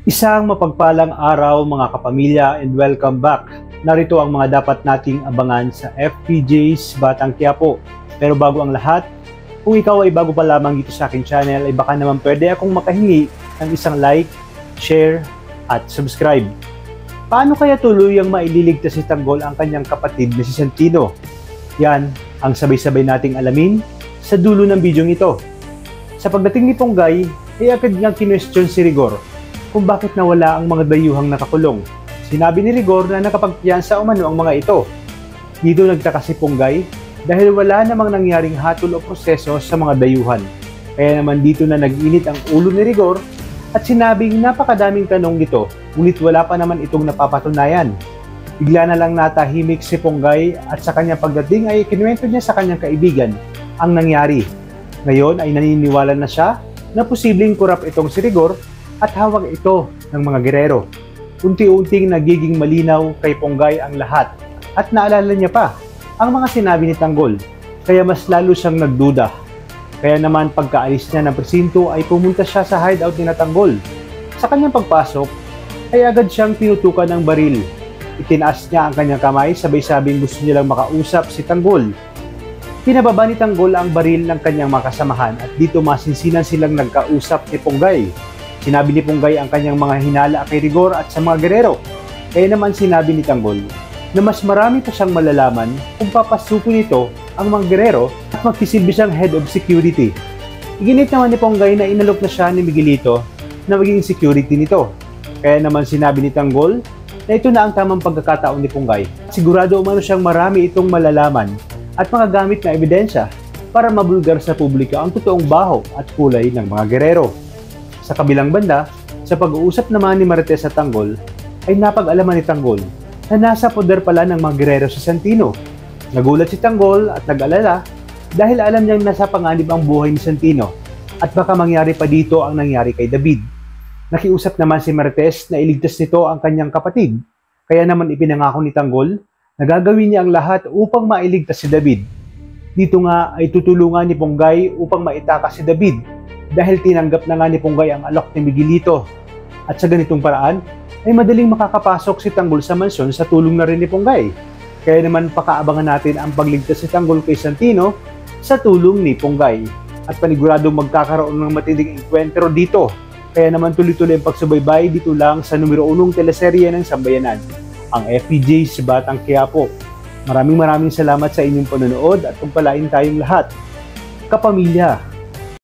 Isang mapagpalang araw mga kapamilya and welcome back. Narito ang mga dapat nating abangan sa FPJ's Batang Quiapo. Pero bago ang lahat, kung ikaw ay bago pa lamang dito sa aking channel, ay baka naman pwede akong makahingi ng isang like, share, at subscribe. Paano kaya tuluyang maililigtas si Tanggol ang kanyang kapatid na si Santino? Yan ang sabay-sabay nating alamin sa dulo ng bidyong ito. Sa pagdating ni Ponggay, ay agad niyang kinwestiyon si Rigor kung bakit nawala ang mga dayuhang nakakulong. Sinabi ni Rigor na nakapagpiyansa umano ang mga ito. Dito nagtaka si Ponggay dahil wala namang nangyaring hatol o proseso sa mga dayuhan. Kaya naman dito na nag-init ang ulo ni Rigor at sinabing napakadaming tanong nito, ngunit wala pa naman itong napapatunayan. Bigla na lang natahimik si Ponggay at sa kanyang pagdating ay kinuwento niya sa kanyang kaibigan ang nangyari. Ngayon ay naniniwala na siya na posibleng kurap itong si Rigor at hawak ito ng mga gerero. Unti-unting nagiging malinaw kay Ponggay ang lahat at naalala niya pa ang mga sinabi ni Tanggol, kaya mas lalo siyang nagduda. Kaya naman pagkaalis niya ng presinto ay pumunta siya sa hideout ni Tanggol. Sa kanyang pagpasok ay agad siyang tinutukan ng baril. Itinaas niya ang kanyang kamay, sabay-sabing gusto nilang makausap si Tanggol. Pinababa ni Tanggol ang baril ng kanyang makasamahan at dito masinsinan silang nagkausap ni Ponggay. Sinabi ni Ponggay ang kanyang mga hinala kay Rigor at sa mga gerero. Kaya naman sinabi ni Tanggol na mas marami pa siyang malalaman kung papasukin nito ang mga gerero at magsisilbi siyang head of security. Iginit naman ni Ponggay na inalok na siya ni Miguelito na maging security nito. Kaya naman sinabi ni Tanggol na ito na ang tamang pagkakataon ni Ponggay. Sigurado umano siyang marami itong malalaman at mga gamit na ebidensya para mabulgar sa publiko ang totoong baho at kulay ng mga gerero. Sa kabilang banda, sa pag-uusap naman ni Marites sa Tanggol, ay napag-alaman ni Tanggol na nasa poder pala ng mga gerero si Santino. Nagulat si Tanggol at nag-alala dahil alam niyang nasa panganib ang buhay ni Santino at baka mangyari pa dito ang nangyari kay David. Nakiusap naman si Marites na iligtas nito ang kanyang kapatid, kaya naman ipinangako ni Tanggol na gagawin niya ang lahat upang mailigtas si David. Dito nga ay tutulungan ni Ponggay upang maitakas si David dahil tinanggap na nga ni Ponggay ang alok ni Miguelito. At sa ganitong paraan, ay madaling makakapasok si Tanggol sa mansyon sa tulong na rin ni Ponggay. Kaya naman pakaabangan natin ang pagligtas si Tanggol kay Santino sa tulong ni Ponggay. At paniguradong magkakaroon ng matinding enkwentro dito. Kaya naman tuloy-tuloy ang pagsubaybay dito lang sa numero 1 teleserye ng Sambayanan, ang FPJ's Batang Quiapo. Maraming salamat sa inyong panonood at pagpalain tayong lahat. Kapamilya,